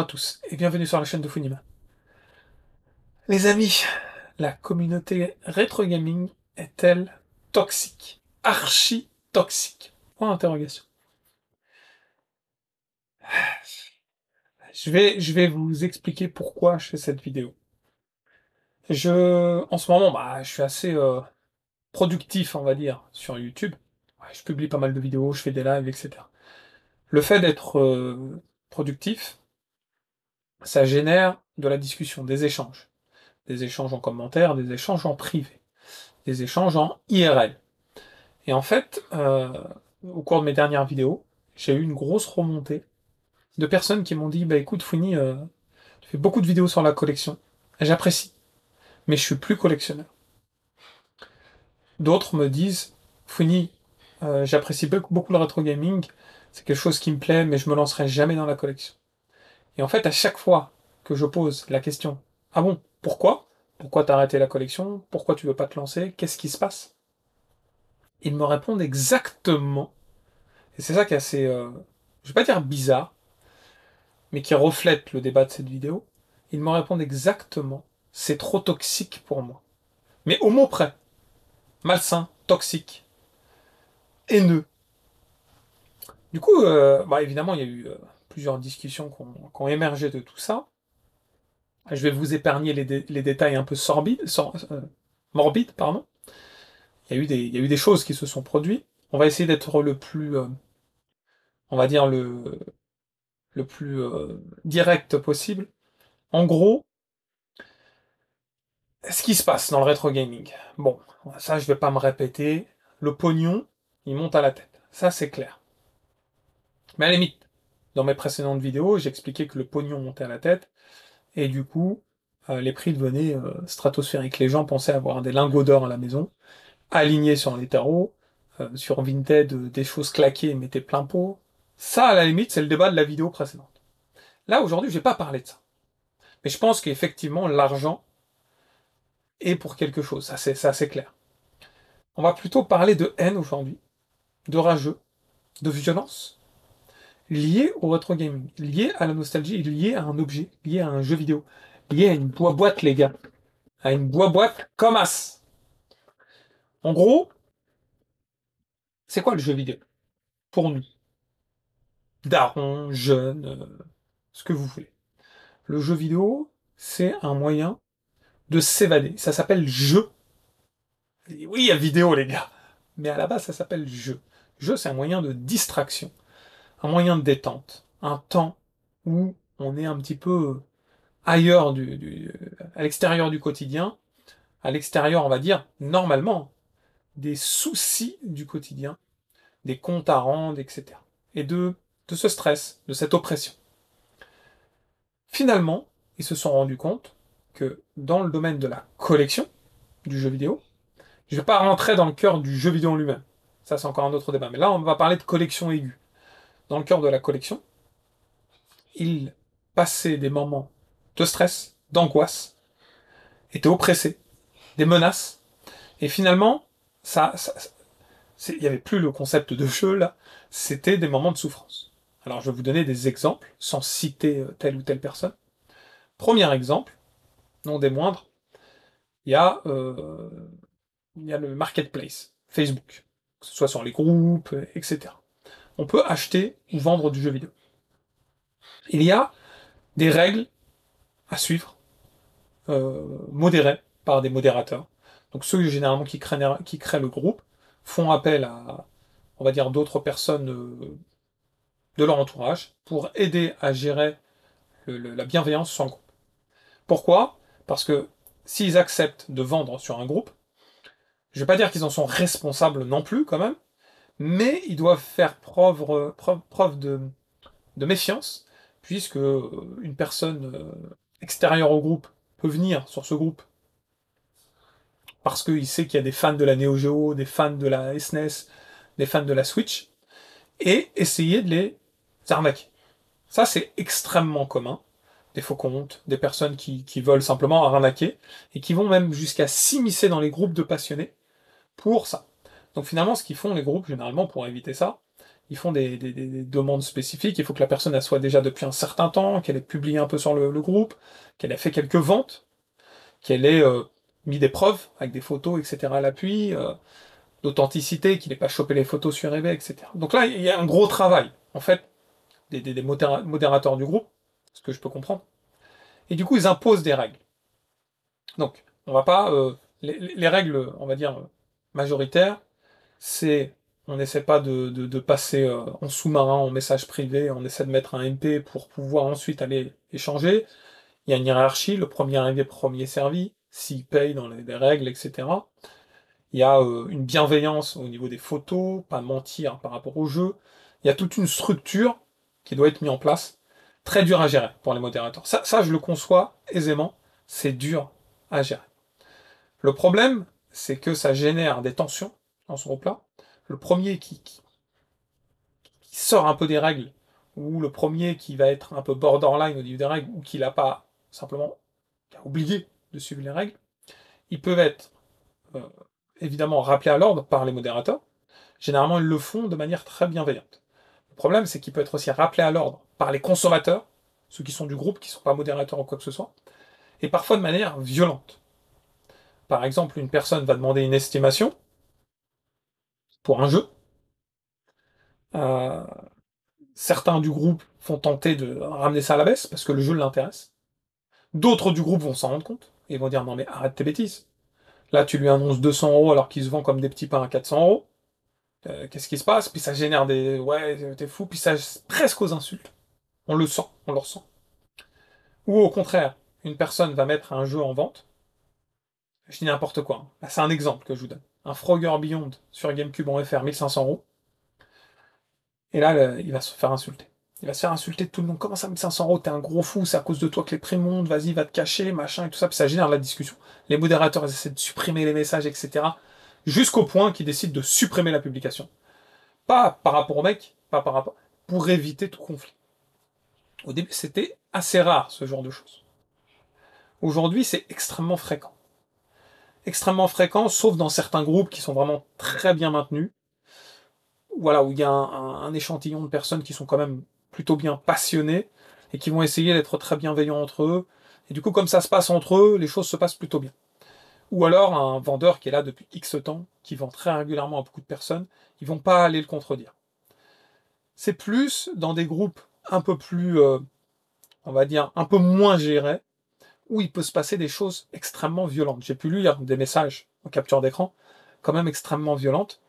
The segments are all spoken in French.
à tous et bienvenue sur la chaîne de Funima. Les amis, la communauté rétro gaming est-elle toxique? Archi toxique? Point d'interrogation. Je vais vous expliquer pourquoi je fais cette vidéo. En ce moment, je suis assez productif, on va dire, sur YouTube. Ouais, je publie pas mal de vidéos, je fais des lives, etc. Le fait d'être productif, ça génère de la discussion, des échanges. Des échanges en commentaire, des échanges en privé, des échanges en IRL. Et en fait, au cours de mes dernières vidéos, j'ai eu une grosse remontée de personnes qui m'ont dit, bah écoute Fouini, tu fais beaucoup de vidéos sur la collection, j'apprécie, mais je suis plus collectionneur. D'autres me disent, Fouini, j'apprécie beaucoup le rétro gaming, c'est quelque chose qui me plaît, mais je me lancerai jamais dans la collection. Et en fait, à chaque fois que je pose la question, ah bon, pourquoi? Pourquoi t'as arrêté la collection? Pourquoi tu veux pas te lancer? Qu'est-ce qui se passe? Ils me répondent exactement. Et c'est ça qui est assez, je vais pas dire bizarre, mais qui reflète le débat de cette vidéo. Ils me répondent exactement, c'est trop toxique pour moi. Mais au mot près, malsain, toxique, haineux. Du coup, évidemment, il y a eu plusieurs discussions qui ont émergé de tout ça. Je vais vous épargner les détails un peu morbides, pardon. Il y a eu des choses qui se sont produites. On va essayer d'être le plus, on va dire le plus direct possible. En gros, ce qui se passe dans le rétro gaming. Bon, ça je vais pas me répéter. Le pognon, il monte à la tête. Ça c'est clair. Mais à la limite, dans mes précédentes vidéos, j'expliquais que le pognon montait à la tête et du coup, les prix devenaient stratosphériques. Les gens pensaient avoir des lingots d'or à la maison, alignés sur les tarots, sur Vinted, des choses claquées et mettaient plein pot. Ça, à la limite, c'est le débat de la vidéo précédente. Là, aujourd'hui, je vais pas parler de ça. Mais je pense qu'effectivement, l'argent est pour quelque chose. Ça, c'est clair. On va plutôt parler de haine aujourd'hui, de rageux, de violence, liée au retro gaming, liée à la nostalgie, liée à un objet, liée à un jeu vidéo, liée à une boîte, les gars. À une boîte comme as. En gros, c'est quoi le jeu vidéo? Pour nous. Darons, jeunes, ce que vous voulez. Le jeu vidéo, c'est un moyen de s'évader. Ça s'appelle jeu. Et oui, il y a vidéo, les gars. Mais à la base, ça s'appelle jeu. Jeu, c'est un moyen de distraction, un moyen de détente, un temps où on est un petit peu ailleurs à l'extérieur du quotidien, à l'extérieur, on va dire, normalement, des soucis du quotidien, des comptes à rendre, etc. Et de ce stress, de cette oppression. Finalement, ils se sont rendus compte que dans le domaine de la collection du jeu vidéo, je ne vais pas rentrer dans le cœur du jeu vidéo en lui-même. Ça, c'est encore un autre débat. Mais là, on va parler de collection aiguë. Dans le cœur de la collection, ils passaient des moments de stress, d'angoisse, étaient oppressés, des menaces, et finalement, il n'y avait plus le concept de jeu là, c'était des moments de souffrance. Alors je vais vous donner des exemples, sans citer telle ou telle personne. Premier exemple, non des moindres, il y a, euh, il y a le marketplace, Facebook, que ce soit sur les groupes, etc. On peut acheter ou vendre du jeu vidéo. Il y a des règles à suivre, modérées par des modérateurs. Donc ceux généralement qui créent le groupe font appel à, on va dire, d'autres personnes de leur entourage pour aider à gérer la bienveillance sur le groupe. Pourquoi? Parce que s'ils acceptent de vendre sur un groupe, je vais pas dire qu'ils en sont responsables non plus quand même, mais ils doivent faire preuve de méfiance, puisque une personne extérieure au groupe peut venir sur ce groupe parce qu'il sait qu'il y a des fans de la Neo Geo, des fans de la SNES, des fans de la Switch, et essayer de les arnaquer. Ça, c'est extrêmement commun. Des faux comptes, des personnes qui veulent simplement arnaquer, et qui vont même jusqu'à s'immiscer dans les groupes de passionnés pour ça. Donc finalement, ce qu'ils font, les groupes, généralement, pour éviter ça, ils font des demandes spécifiques. Il faut que la personne elle soit déjà depuis un certain temps, qu'elle ait publié un peu sur le groupe, qu'elle ait fait quelques ventes, qu'elle ait mis des preuves avec des photos, etc. à l'appui, d'authenticité, qu'il n'ait pas chopé les photos sur eBay, etc. Donc là, il y a un gros travail, en fait, des modérateurs du groupe, ce que je peux comprendre. Et du coup, ils imposent des règles. Donc, on va pas... les règles, on va dire, majoritaires, c'est on n'essaie pas de passer en sous-marin, en message privé, on essaie de mettre un MP pour pouvoir ensuite aller échanger. Il y a une hiérarchie, le premier arrivé, premier servi, s'il paye dans les règles, etc. Il y a une bienveillance au niveau des photos, pas mentir par rapport au jeu. Il y a toute une structure qui doit être mise en place, très dur à gérer pour les modérateurs. Ça je le conçois aisément, c'est dur à gérer. Le problème, c'est que ça génère des tensions dans ce groupe-là. Le premier qui sort un peu des règles, ou le premier qui va être un peu borderline au niveau des règles, ou qui n'a pas simplement qui a oublié de suivre les règles, ils peuvent être euh, évidemment rappelés à l'ordre par les modérateurs. Généralement, ils le font de manière très bienveillante. Le problème, c'est qu'il peut être aussi rappelé à l'ordre par les consommateurs, ceux qui sont du groupe, qui ne sont pas modérateurs ou quoi que ce soit, et parfois de manière violente. Par exemple, une personne va demander une estimation pour un jeu. Euh, Certains du groupe vont tenter de ramener ça à la baisse parce que le jeu l'intéresse. D'autres du groupe vont s'en rendre compte et vont dire non mais arrête tes bêtises. Là tu lui annonces 200 euros alors qu'il se vend comme des petits pains à 400 euros. Qu'est-ce qui se passe? Puis ça génère des ouais t'es fou, puis ça presque aux insultes. On le sent, on le ressent. Ou au contraire, une personne va mettre un jeu en vente. Je dis n'importe quoi, hein. Là, c'est un exemple que je vous donne. Un Frogger Beyond sur GameCube en FR 1500 euros. Et là, il va se faire insulter. Il va se faire insulter de tout le monde. Comment ça, 1500 euros? T'es un gros fou, c'est à cause de toi que les prix montent, vas-y, va te cacher, machin, et tout ça. Puis ça génère la discussion. Les modérateurs ils essaient de supprimer les messages, etc. Jusqu'au point qu'ils décident de supprimer la publication. Pas par rapport au mec, pas par rapport. Pour éviter tout conflit. Au début, c'était assez rare, ce genre de choses. Aujourd'hui, c'est extrêmement fréquent. Extrêmement fréquent, sauf dans certains groupes qui sont vraiment très bien maintenus. Voilà, où il y a un échantillon de personnes qui sont quand même plutôt bien passionnés et qui vont essayer d'être très bienveillants entre eux. Et du coup, comme ça se passe entre eux, les choses se passent plutôt bien. Ou alors un vendeur qui est là depuis X temps, qui vend très régulièrement à beaucoup de personnes, ils vont pas aller le contredire. C'est plus dans des groupes un peu plus, on va dire, un peu moins gérés, où il peut se passer des choses extrêmement violentes. J'ai pu lire des messages en capture d'écran, quand même extrêmement violentes.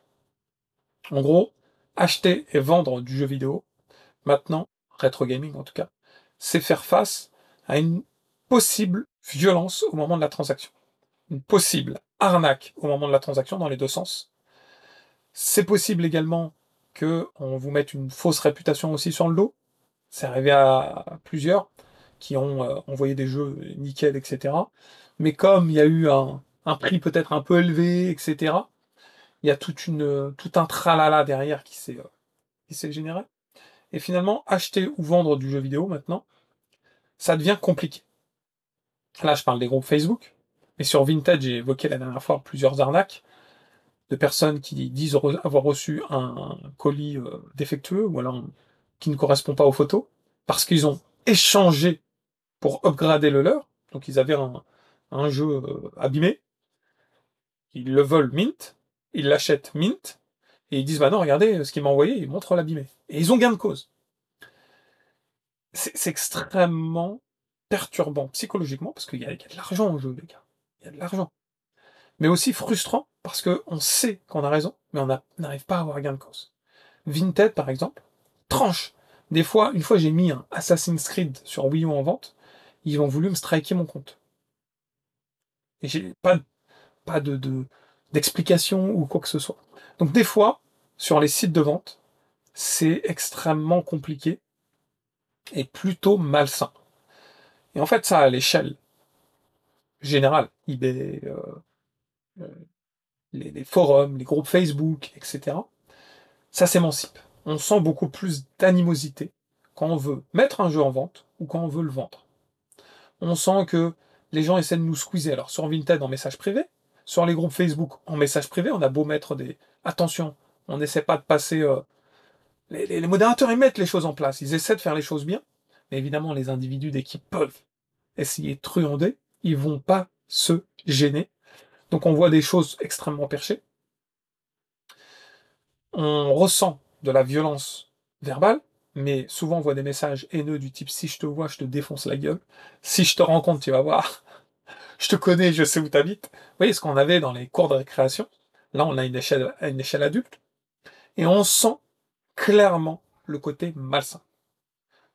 En gros, acheter et vendre du jeu vidéo, maintenant, rétro gaming en tout cas, c'est faire face à une possible violence au moment de la transaction. Une possible arnaque au moment de la transaction dans les deux sens. C'est possible également que on vous mette une fausse réputation aussi sur le dos. C'est arrivé à plusieurs qui ont envoyé des jeux nickel, etc. Mais comme il y a eu un prix peut-être un peu élevé, etc., il y a tout un tralala derrière qui s'est généré. Et finalement, acheter ou vendre du jeu vidéo maintenant, ça devient compliqué. Là, je parle des groupes Facebook, mais sur Vinted, j'ai évoqué la dernière fois plusieurs arnaques de personnes qui disent avoir reçu un colis défectueux ou alors qui ne correspond pas aux photos, parce qu'ils ont échangé pour upgrader le leur. Donc ils avaient un jeu abîmé, ils le veulent mint, ils l'achètent mint, et ils disent bah non, regardez ce qu'il m'a envoyé, il montre l'abîmé. Et ils ont gain de cause. C'est extrêmement perturbant psychologiquement, parce qu'il y a de l'argent en jeu, les gars. Il y a de l'argent. Mais aussi frustrant, parce qu'on sait qu'on a raison, mais on n'arrive pas à avoir gain de cause. Vinted, par exemple, tranche. Des fois, une fois j'ai mis un Assassin's Creed sur Wii U en vente, ils ont voulu me striker mon compte. Et j'ai pas d'explication ou quoi que ce soit. Donc des fois, sur les sites de vente, c'est extrêmement compliqué et plutôt malsain. Et en fait, ça, à l'échelle générale, eBay, euh, les forums, les groupes Facebook, etc., ça s'émancipe. On sent beaucoup plus d'animosité quand on veut mettre un jeu en vente ou quand on veut le vendre. On sent que les gens essaient de nous squeezer. Alors sur Vinted en message privé, sur les groupes Facebook en message privé, on a beau mettre des... Attention, on n'essaie pas de passer Les modérateurs, ils mettent les choses en place, ils essaient de faire les choses bien, mais évidemment, les individus, dès qu'ils peuvent essayer de truander, ils vont pas se gêner. Donc on voit des choses extrêmement perchées. On ressent de la violence verbale, mais souvent on voit des messages haineux du type si je te vois, je te défonce la gueule. Si je te rencontre, tu vas voir. Je te connais, je sais où t'habites. Vous voyez ce qu'on avait dans les cours de récréation. Là, on a à une échelle adulte. Et on sent clairement le côté malsain,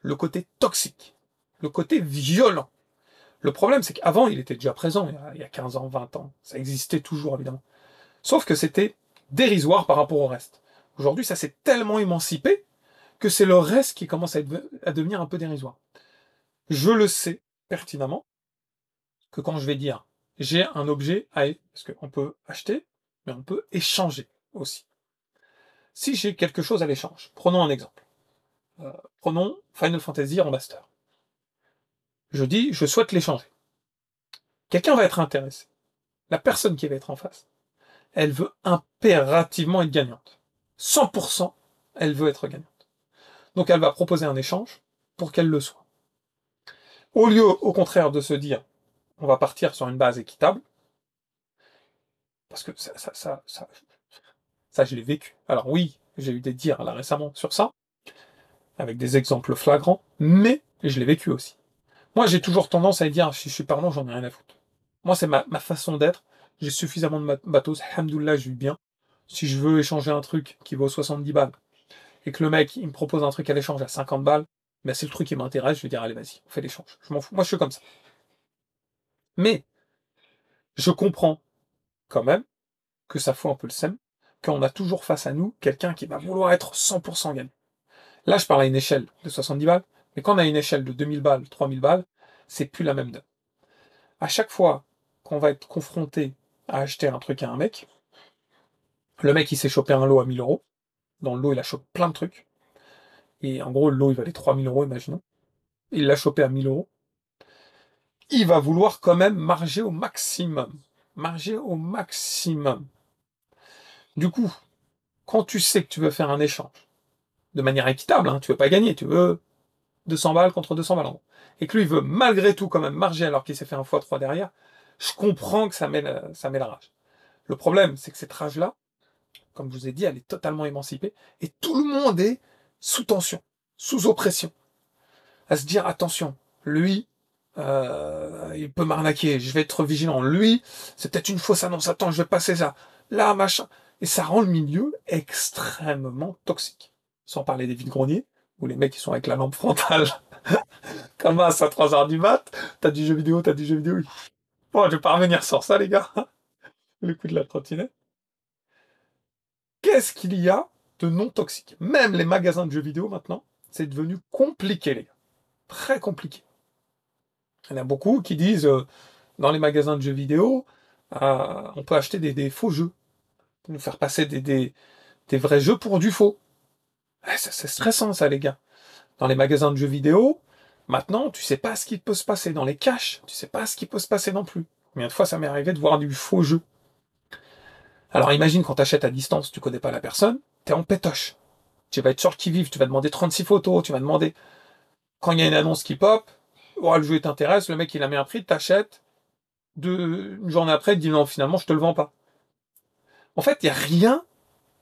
le côté toxique, le côté violent. Le problème, c'est qu'avant, il était déjà présent, il y a 15 ans, 20 ans. Ça existait toujours, évidemment. Sauf que c'était dérisoire par rapport au reste. Aujourd'hui, ça s'est tellement émancipé que c'est le reste qui commence à devenir un peu dérisoire. Je le sais pertinemment que quand je vais dire j'ai un objet à... Parce qu'on peut acheter, mais on peut échanger aussi. Si j'ai quelque chose à l'échange, prenons un exemple. Prenons Final Fantasy Remaster. Je dis je souhaite l'échanger. Quelqu'un va être intéressé. La personne qui va être en face, elle veut impérativement être gagnante. 100%, elle veut être gagnante. Donc elle va proposer un échange pour qu'elle le soit. Au lieu, au contraire, de se dire, on va partir sur une base équitable, parce que ça je l'ai vécu. Alors oui, j'ai eu des dires là récemment sur ça, avec des exemples flagrants, mais je l'ai vécu aussi. Moi, j'ai toujours tendance à dire, si je suis parlant, j'en ai rien à foutre. Moi, c'est ma façon d'être. J'ai suffisamment de matos, alhamdoulilah, je vis bien. Si je veux échanger un truc qui vaut 70 balles, et que le mec, il me propose un truc à l'échange à 50 balles, ben c'est le truc qui m'intéresse, je vais dire, allez, vas-y, on fait l'échange. Je m'en fous. Moi, je suis comme ça. Mais, je comprends, quand même, que ça fout un peu le seum, qu'on a toujours face à nous quelqu'un qui va vouloir être 100% gagnant. Là, je parle à une échelle de 70 balles, mais quand on a une échelle de 2000 balles, 3000 balles, c'est plus la même donne. À chaque fois qu'on va être confronté à acheter un truc à un mec, le mec il s'est chopé un lot à 1000 euros, dans le lot il a chopé plein de trucs, et en gros le lot il valait 3000 euros, imaginons, il l'a chopé à 1000 euros, il va vouloir quand même marger au maximum. Marger au maximum. Du coup, quand tu sais que tu veux faire un échange, de manière équitable, hein, tu veux pas gagner, tu veux 200 balles contre 200 balles en gros, et que lui il veut malgré tout quand même marger alors qu'il s'est fait un x3 derrière, je comprends que ça met la rage. Le problème, c'est que cette rage-là, comme je vous ai dit, elle est totalement émancipée, et tout le monde est sous tension, sous oppression, à se dire attention, lui, il peut m'arnaquer, je vais être vigilant, lui, c'est peut-être une fausse annonce, attends, je vais passer ça, là, machin, et ça rend le milieu extrêmement toxique. Sans parler des vides-greniers, où les mecs qui sont avec la lampe frontale, comme à 3h du mat, t'as du jeu vidéo, t'as du jeu vidéo. Bon, je vais pas revenir sur ça, les gars, le coup de la trottinette. Qu'est-ce qu'il y a de non toxique? Même les magasins de jeux vidéo maintenant, c'est devenu compliqué, les gars. Très compliqué. Il y en a beaucoup qui disent dans les magasins de jeux vidéo, on peut acheter des faux jeux, nous faire passer des vrais jeux pour du faux. C'est stressant, ça, les gars. Dans les magasins de jeux vidéo, maintenant, tu sais pas ce qui peut se passer. Dans les caches, tu sais pas ce qui peut se passer non plus. Combien de fois ça m'est arrivé de voir du faux jeu? Alors imagine quand t'achètes à distance, tu connais pas la personne, t'es en pétoche. Tu vas être sur le qui-vive, tu vas demander 36 photos, tu vas demander, quand il y a une annonce qui pop, oh, le jeu t'intéresse, le mec il a mis un prix, t'achètes, une journée après, il te dit non, finalement, je te le vends pas. En fait, il n'y a rien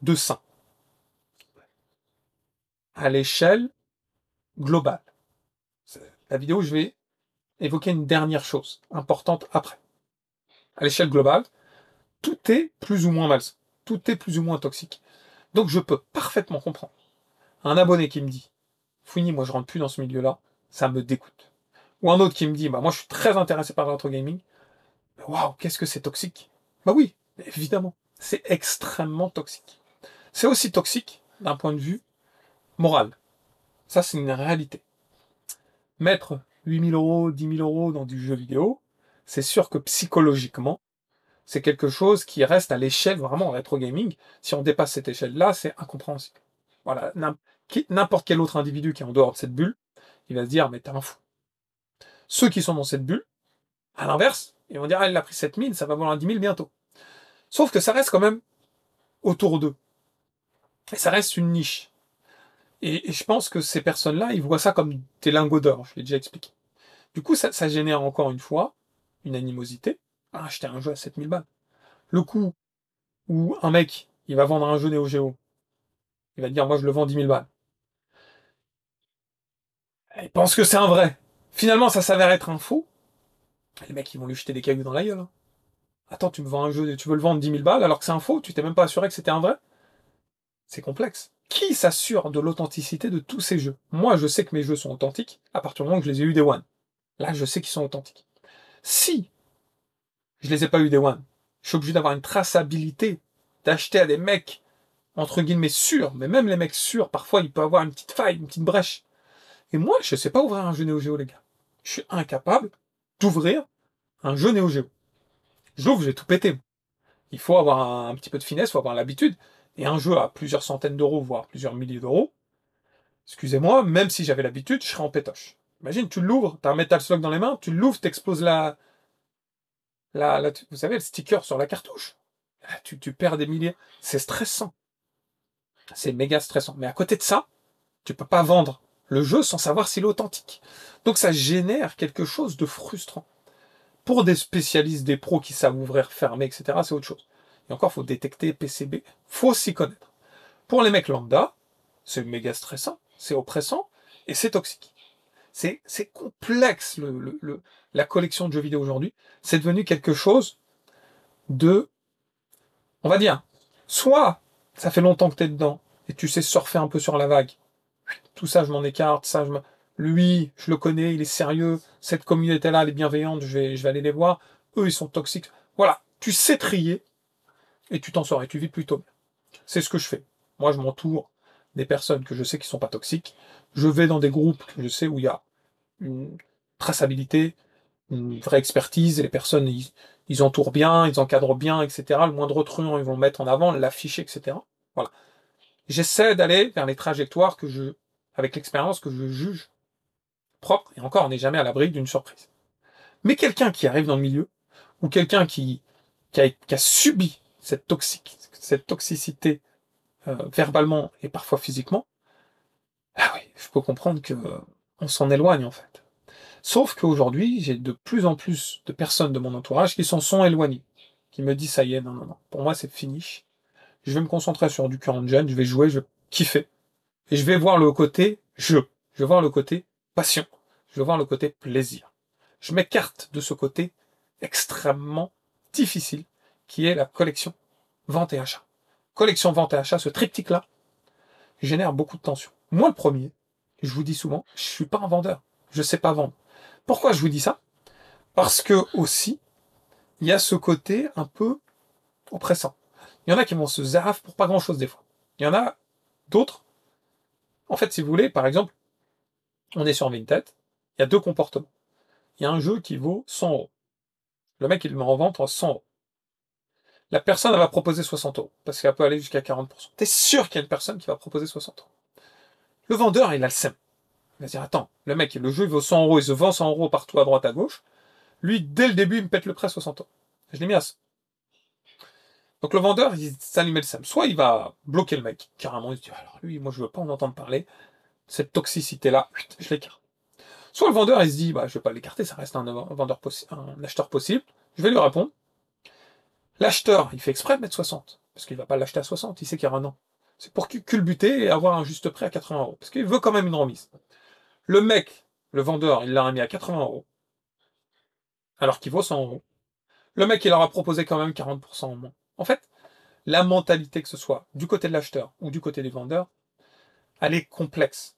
de sain à l'échelle globale. La vidéo, je vais évoquer une dernière chose importante après. À l'échelle globale, tout est plus ou moins malsain. Tout est plus ou moins toxique. Donc je peux parfaitement comprendre. Un abonné qui me dit, Fouini, moi je rentre plus dans ce milieu-là, ça me dégoûte. Ou un autre qui me dit, bah moi je suis très intéressé par le rétro gaming, waouh, qu'est-ce que c'est toxique? Bah oui, évidemment, c'est extrêmement toxique. C'est aussi toxique d'un point de vue moral. Ça, c'est une réalité. Mettre 8000 euros, 10 000 euros dans du jeu vidéo, c'est sûr que psychologiquement, c'est quelque chose qui reste à l'échelle vraiment rétro gaming. Si on dépasse cette échelle-là, c'est incompréhensible. Voilà, n'importe quel autre individu qui est en dehors de cette bulle, il va se dire, mais t'es un fou. Ceux qui sont dans cette bulle, à l'inverse, ils vont dire, ah, il a pris 7000, ça va valoir 10 000 bientôt. Sauf que ça reste quand même autour d'eux. Et ça reste une niche. Et je pense que ces personnes-là, ils voient ça comme des lingots d'or, je l'ai déjà expliqué. Du coup, ça génère encore une fois une animosité. Ah, acheter un jeu à 7000 balles. Le coup où un mec, il va vendre un jeu Neo Geo, il va dire, moi je le vends 10 000 balles. Il pense que c'est un vrai. Finalement, ça s'avère être un faux. Les mecs, ils vont lui jeter des cailloux dans la gueule. Hein. Attends, tu me vends un jeu, tu veux le vendre 10 000 balles alors que c'est un faux, tu t'es même pas assuré que c'était un vrai? C'est complexe. Qui s'assure de l'authenticité de tous ces jeux? Moi, je sais que mes jeux sont authentiques à partir du moment où je les ai eu Day One. Là, je sais qu'ils sont authentiques. Si je les ai pas eu Day One, je suis obligé d'avoir une traçabilité, d'acheter à des mecs, entre guillemets, sûrs, mais même les mecs sûrs, parfois, il peut avoir une petite faille, une petite brèche. Et moi, je sais pas ouvrir un jeu Neo Geo, les gars. Je suis incapable d'ouvrir un jeu Neo Geo. Je l'ouvre, j'ai tout pété. Il faut avoir un petit peu de finesse, il faut avoir l'habitude. Et un jeu à plusieurs centaines d'euros, voire plusieurs milliers d'euros, excusez-moi, même si j'avais l'habitude, je serais en pétoche. Imagine, tu l'ouvres, t'as un Metal Slug dans les mains, tu l'ouvres, t'exploses vous savez, le sticker sur la cartouche. Là, tu perds des milliers. C'est stressant. C'est méga stressant. Mais à côté de ça, tu peux pas vendre le jeu sans savoir s'il est authentique. Donc ça génère quelque chose de frustrant. Pour des spécialistes, des pros qui savent ouvrir, fermer, etc., c'est autre chose. Et encore, faut détecter PCB, faut s'y connaître. Pour les mecs lambda, c'est méga stressant, c'est oppressant et c'est toxique. C'est complexe la collection de jeux vidéo aujourd'hui. C'est devenu quelque chose de, on va dire, soit ça fait longtemps que t'es dedans et tu sais surfer un peu sur la vague. Tout ça, je m'en écarte, lui, je le connais, il est sérieux, cette communauté-là, elle est bienveillante, je vais aller les voir. Eux, ils sont toxiques. Voilà, tu sais trier et tu t'en sors et tu vis plutôt bien. C'est ce que je fais. Moi, je m'entoure des personnes que je sais qui sont pas toxiques. Je vais dans des groupes que je sais où il y a une traçabilité, une vraie expertise, et les personnes, ils entourent bien, ils encadrent bien, etc. Le moindre truand, ils vont le mettre en avant, l'afficher, etc. Voilà. J'essaie d'aller vers les trajectoires avec l'expérience que je juge propre, et encore, on n'est jamais à l'abri d'une surprise. Mais quelqu'un qui arrive dans le milieu, ou quelqu'un qui a subi cette toxicité verbalement et parfois physiquement, ah oui, je peux comprendre que on s'en éloigne en fait. Sauf qu'aujourd'hui, j'ai de plus en plus de personnes de mon entourage qui s'en sont éloignées, qui me disent ça y est, non, non, non, pour moi c'est fini. Je vais me concentrer sur du current gen, je vais jouer, je vais kiffer. Et je vais voir le côté jeu, je vais voir le côté passion, je vais voir le côté plaisir. Je m'écarte de ce côté extrêmement difficile qui est la collection vente et achat. Collection vente et achat, ce triptyque-là, génère beaucoup de tension. Moi, le premier, je vous dis souvent, je suis pas un vendeur. Je sais pas vendre. Pourquoi je vous dis ça? Parce que aussi, il y a ce côté un peu oppressant. Il y en a qui vont se zaf pour pas grand chose des fois. Il y en a d'autres. En fait, si vous voulez, par exemple, on est sur Vinted, il y a deux comportements. Il y a un jeu qui vaut 100 euros. Le mec, il le met en vente à 100 euros. La personne, elle va proposer 60 euros, parce qu'elle peut aller jusqu'à 40%. T'es sûr qu'il y a une personne qui va proposer 60 euros. Le vendeur, il a le seum. Il va dire, attends, le mec, le jeu, il vaut 100 euros, il se vend 100 euros partout à droite, à gauche. Lui, dès le début, il me pète le prêt à 60 euros. Je l'ai mis à 100. Donc le vendeur, ça lui met le seum. Soit il va bloquer le mec, carrément, il se dit, alors lui, moi, je veux pas en entendre parler. Cette toxicité-là, je l'écarte. Soit le vendeur, il se dit, bah, je vais pas l'écarter, ça reste un acheteur possible. Je vais lui répondre. L'acheteur, il fait exprès de mettre 60. Parce qu'il va pas l'acheter à 60, il sait qu'il y aura un an. C'est pour culbuter et avoir un juste prix à 80 euros. Parce qu'il veut quand même une remise. Le mec, le vendeur, il l'a remis à 80 euros. Alors qu'il vaut 100 euros. Le mec, il leur a proposé quand même 40% en moins. En fait, la mentalité, que ce soit du côté de l'acheteur ou du côté du vendeur, elle est complexe.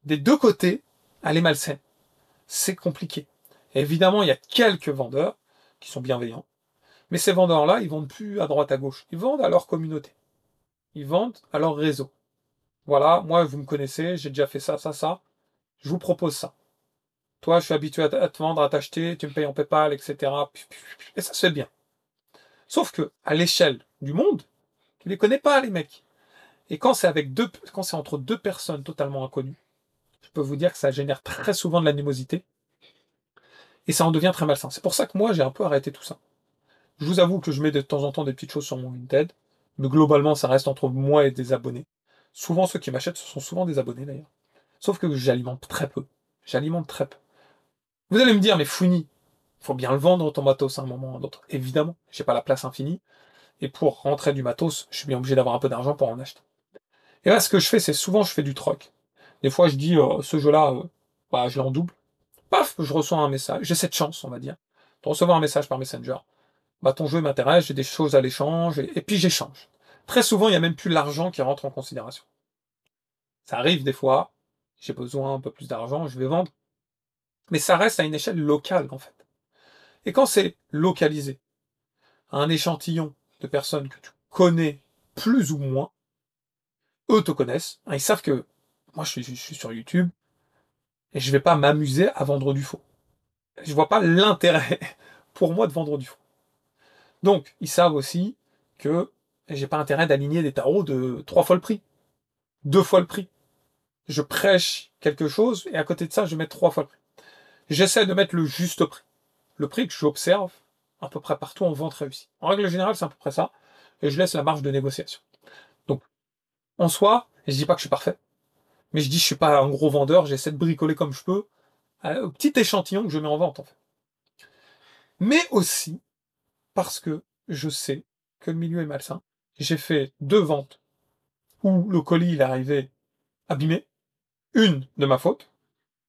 Des deux côtés, elle est malsaine. C'est compliqué. Et évidemment, il y a quelques vendeurs qui sont bienveillants. Mais ces vendeurs-là, ils vendent plus à droite à gauche. Ils vendent à leur communauté. Ils vendent à leur réseau. Voilà, moi, vous me connaissez, j'ai déjà fait ça, ça, ça. Je vous propose ça. Toi, je suis habitué à te vendre, à t'acheter, tu me payes en PayPal, etc. Et ça se fait bien. Sauf que, à l'échelle du monde, tu les connais pas, les mecs. Et quand c'est entre deux personnes totalement inconnues, je peux vous dire que ça génère très souvent de l'animosité. Et ça en devient très malsain. C'est pour ça que moi, j'ai un peu arrêté tout ça. Je vous avoue que je mets de temps en temps des petites choses sur mon Vinted. Mais globalement, ça reste entre moi et des abonnés. Souvent, ceux qui m'achètent, ce sont souvent des abonnés d'ailleurs. Sauf que j'alimente très peu. J'alimente très peu. Vous allez me dire, mais Fouini, il faut bien le vendre ton matos à un moment ou à un autre. Évidemment, j'ai pas la place infinie. Et pour rentrer du matos, je suis bien obligé d'avoir un peu d'argent pour en acheter. Et là, ce que je fais, c'est souvent, je fais du troc. Des fois, je dis, ce jeu-là, bah, je l'ai en double. Paf, je reçois un message. J'ai cette chance, on va dire, de recevoir un message par Messenger. Bah, ton jeu m'intéresse, j'ai des choses à l'échange, et puis j'échange. Très souvent, il n'y a même plus l'argent qui rentre en considération. Ça arrive des fois, j'ai besoin un peu plus d'argent, je vais vendre. Mais ça reste à une échelle locale, en fait. Et quand c'est localisé, à un échantillon de personnes que tu connais plus ou moins, eux te connaissent, hein, ils savent que moi je suis sur YouTube et je vais pas m'amuser à vendre du faux. Je vois pas l'intérêt pour moi de vendre du faux. Donc, ils savent aussi que j'ai pas intérêt d'aligner des tarots de 3 fois le prix, 2 fois le prix. Je prêche quelque chose et à côté de ça, je mets 3 fois le prix. J'essaie de mettre le juste prix. Le prix que j'observe à peu près partout en vente réussie. En règle générale, c'est à peu près ça. Et je laisse la marge de négociation. Donc, en soi, je dis pas que je suis parfait. Mais je dis que je suis pas un gros vendeur, j'essaie de bricoler comme je peux, au petit échantillon que je mets en vente, en fait. Mais aussi, parce que je sais que le milieu est malsain. J'ai fait 2 ventes où le colis il est arrivé abîmé. Une de ma faute.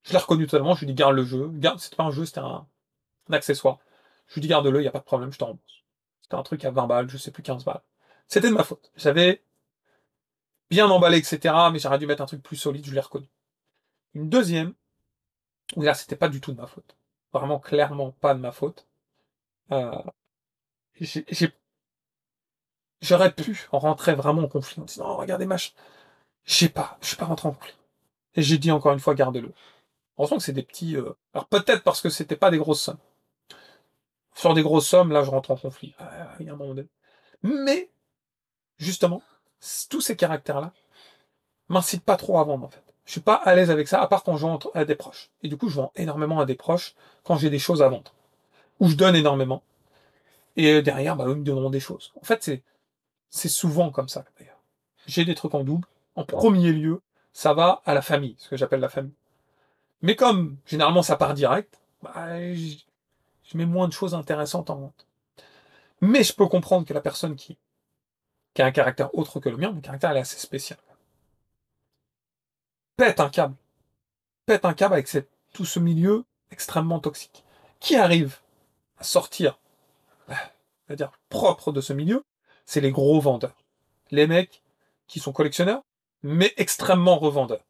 Je l'ai reconnu totalement, je lui dis garde le jeu. Garde, c'était pas un jeu, c'était un accessoire. Je lui dis garde-le, il n'y a pas de problème, je te rembourse. C'était un truc à 20 balles, je sais plus 15 balles. C'était de ma faute. J'avais bien emballé, etc. Mais j'aurais dû mettre un truc plus solide, je l'ai reconnu. Une deuxième, où là c'était pas du tout de ma faute. Vraiment clairement pas de ma faute. Euh, j'ai J'aurais pu rentrer vraiment en conflit en disant, oh, regardez, machin. Je suis pas rentré en conflit. Et j'ai dit encore une fois, garde-le. Heureusement que c'est des petits, alors peut-être parce que c'était pas des grosses sommes. Sur des grosses sommes, là, je rentre en conflit. Il y a un moment donné. Mais, justement, tous ces caractères-là m'incitent pas trop à vendre, en fait. Je suis pas à l'aise avec ça, à part quand je vends à des proches. Et du coup, je vends énormément à des proches quand j'ai des choses à vendre. Ou je donne énormément. Et derrière, bah, eux me donneront des choses. En fait, c'est souvent comme ça, d'ailleurs. J'ai des trucs en double. En premier lieu, ça va à la famille, ce que j'appelle la famille. Mais comme généralement ça part direct, bah, je mets moins de choses intéressantes en vente. Mais je peux comprendre que la personne qui a un caractère autre que le mien, mon caractère elle est assez spécial, pète un câble. Pète un câble avec tout ce milieu extrêmement toxique. Qui arrive à sortir, c'est-à-dire propre de ce milieu, c'est les gros vendeurs. Les mecs qui sont collectionneurs, mais extrêmement revendeurs.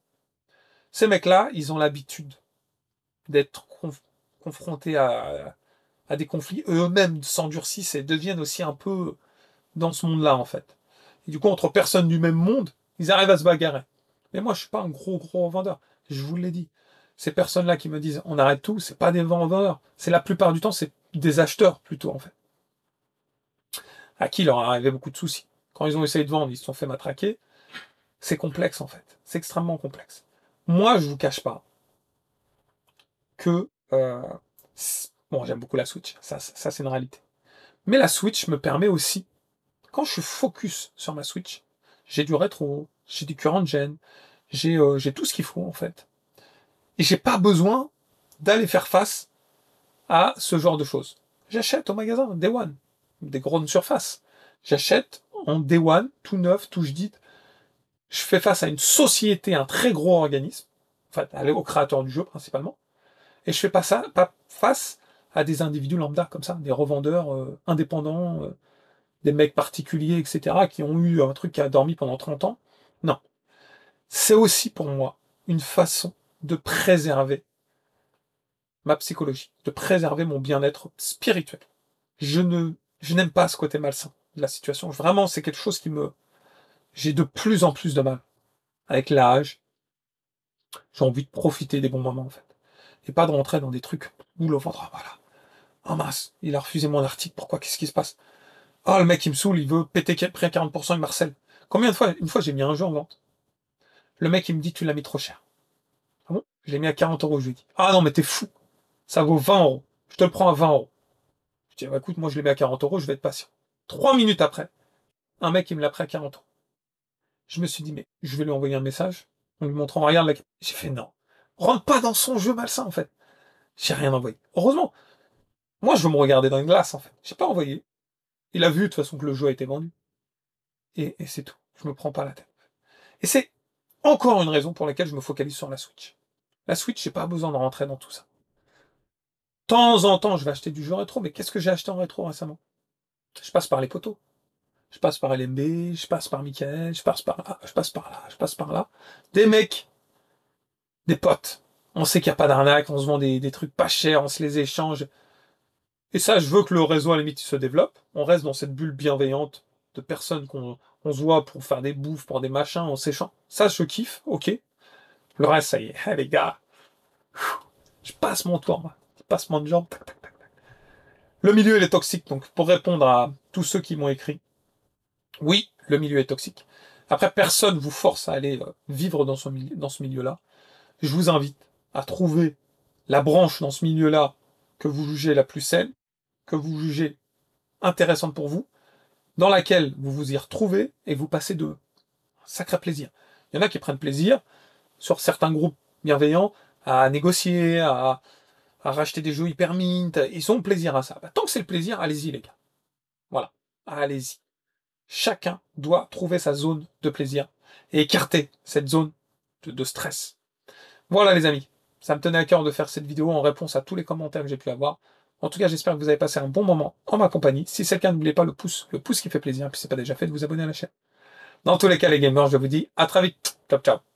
Ces mecs-là, ils ont l'habitude d'être confrontés à des conflits. Eux-mêmes s'endurcissent et deviennent aussi un peu dans ce monde-là, en fait. Et du coup, entre personnes du même monde, ils arrivent à se bagarrer. Mais moi, je suis pas un gros vendeur. Je vous l'ai dit. Ces personnes-là qui me disent on arrête tout, c'est pas des vendeurs. C'est la plupart du temps, c'est des acheteurs plutôt, en fait. À qui il leur est arrivé beaucoup de soucis. Quand ils ont essayé de vendre, ils se sont fait matraquer. C'est complexe, en fait. C'est extrêmement complexe. Moi, je vous cache pas que bon, j'aime beaucoup la Switch. Ça c'est une réalité. Mais la Switch me permet aussi, quand je suis focus sur ma Switch, j'ai du rétro, j'ai du current gen, j'ai tout ce qu'il faut en fait. Et j'ai pas besoin d'aller faire face à ce genre de choses. J'achète au magasin, Day One, des grandes surfaces. J'achète en Day One, tout neuf, tout dit. Je fais face à une société, un très gros organisme, enfin au créateur du jeu principalement, et je fais pas face à des individus lambda comme ça, des revendeurs indépendants, des mecs particuliers, etc., qui ont eu un truc qui a dormi pendant 30 ans. Non. C'est aussi pour moi une façon de préserver ma psychologie, de préserver mon bien-être spirituel. Je ne, je n'aime pas ce côté malsain de la situation. Vraiment, c'est quelque chose j'ai de plus en plus de mal. Avec l'âge, j'ai envie de profiter des bons moments, en fait. Et pas de rentrer dans des trucs où le ventre, ah, voilà. Oh mince, il a refusé mon article, pourquoi, qu'est-ce qui se passe? Ah, le mec, il me saoule, il veut péter près à 40%, il marcelle. Combien de fois, une fois, j'ai mis un jeu en vente. Le mec, il me dit, tu l'as mis trop cher. Ah bon? Je l'ai mis à 40 euros, je lui ai dit. Ah non, mais t'es fou. Ça vaut 20 euros. Je te le prends à 20 euros. Je dis, bah, écoute, moi, je l'ai mis à 40 euros, je vais être patient. 3 minutes après, un mec, il me l'a pris à 40 euros. Je me suis dit, mais je vais lui envoyer un message en lui montrant, regarde, j'ai fait non. Rentre pas dans son jeu malsain, en fait. J'ai rien envoyé. Heureusement. Moi, je veux me regarder dans une glace, en fait. J'ai pas envoyé. Il a vu, de toute façon, que le jeu a été vendu. Et c'est tout. Je me prends pas la tête. Et c'est encore une raison pour laquelle je me focalise sur la Switch. La Switch, j'ai pas besoin de rentrer dans tout ça. De temps en temps, je vais acheter du jeu rétro, mais qu'est-ce que j'ai acheté en rétro récemment? Je passe par les poteaux. Je passe par LMB, je passe par Michael, je passe par là, je passe par là, je passe par là. Des mecs, des potes. On sait qu'il n'y a pas d'arnaque, on se vend des trucs pas chers, on se les échange. Et ça, je veux que le réseau, à la limite, il se développe. On reste dans cette bulle bienveillante de personnes qu'on se voit pour faire des bouffes, pour des machins, on s'échange. Ça, je kiffe, ok. Le reste, ça y est, les gars, je passe mon tour, moi. Je passe mon job. Le milieu, il est toxique, donc pour répondre à tous ceux qui m'ont écrit, oui, le milieu est toxique. Après, personne vous force à aller vivre dans ce milieu-là. Je vous invite à trouver la branche dans ce milieu-là que vous jugez la plus saine, que vous jugez intéressante pour vous, dans laquelle vous vous y retrouvez et vous passez de sacré plaisir. Il y en a qui prennent plaisir, sur certains groupes bienveillants, à négocier, à racheter des jeux hyper mint, ils ont plaisir à ça. Bah, tant que c'est le plaisir, allez-y les gars. Voilà, allez-y. Chacun doit trouver sa zone de plaisir et écarter cette zone de stress. Voilà les amis, ça me tenait à cœur de faire cette vidéo en réponse à tous les commentaires que j'ai pu avoir. En tout cas, j'espère que vous avez passé un bon moment en ma compagnie. Si c'est le cas, n'oubliez pas le pouce qui fait plaisir, puis si c'est pas déjà fait, de vous abonner à la chaîne. Dans tous les cas les gamers, je vous dis à très vite. Ciao ciao.